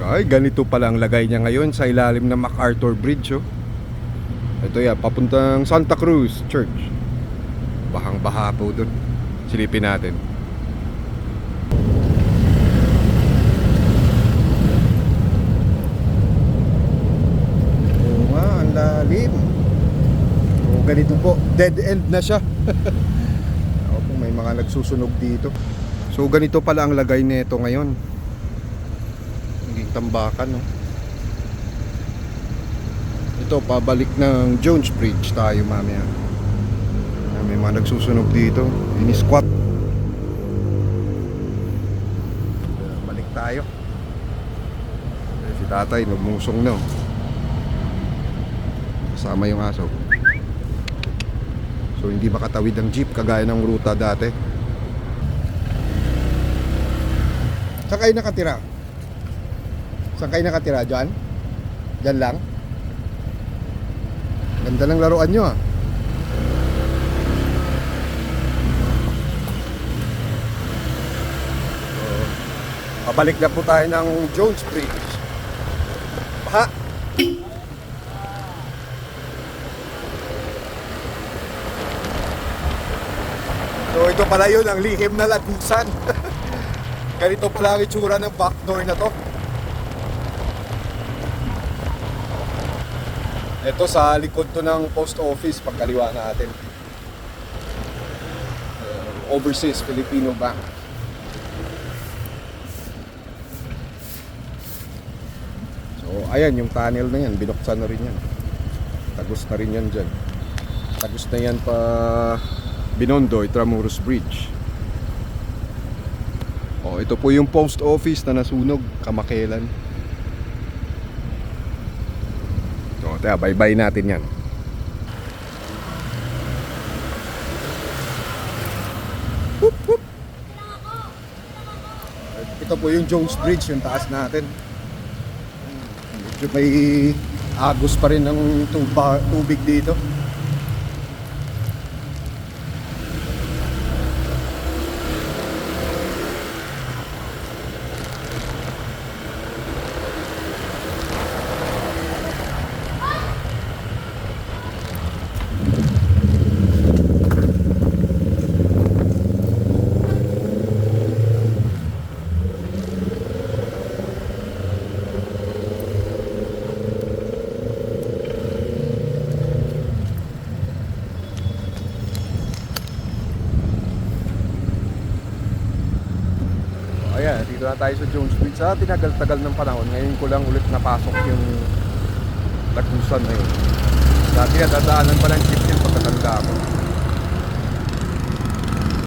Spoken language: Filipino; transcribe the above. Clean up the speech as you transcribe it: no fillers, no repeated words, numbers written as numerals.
Ay, ganito pala ang lagay niya ngayon sa ilalim ng MacArthur Bridge, oh. Ito yan, papuntang Santa Cruz Church. Bahang baha po dun. Silipin natin. Oo nga, ang lalim. O ganito po, dead end na siya. Ako po, may mga nagsusunog dito. So ganito pala ang lagay nito ngayon. Naging tambakan, no? Ito, pabalik ng Jones Bridge tayo mamaya. May mga nagsusunog dito. Ini-squat. Balik tayo. Si tatay nagmusong na, oh. Kasama yung aso. So hindi makatawid ang jeep kagaya ng ruta dati. Saan kayo nakatira? Saan kayo nakatira? Diyan? Diyan lang? Ganda ng laruan nyo, ah. Pabalik na po tayo ng Jones Bridge. Baha. So ito pala yun, ang lihim na lagusan. Ganito pala ang itsura ng backdoor na to. Ito sa likod to ng post office, pagkaliwa natin. Overseas Filipino Bank. So ayan, yung tunnel na yan, binuksan na rin yan. Tagos na rin yan dyan. Tagos na yan pa Binondo, Intramuros Bridge. Oh, ito po yung post office na nasunog kamakailan. So, teka, bye-bye natin yan. Whoop, whoop. Ito po yung Jones Bridge, yung taas natin. Medyo may agos pa rin ng tubig dito. Ayan, dito na tayo sa Jones Bridge. Sa tinagal-tagal ng panahon, ngayon ko lang ulit napasok yung lagusan na yun. Dati nadadaanan pa ng jeep yun pagkatanda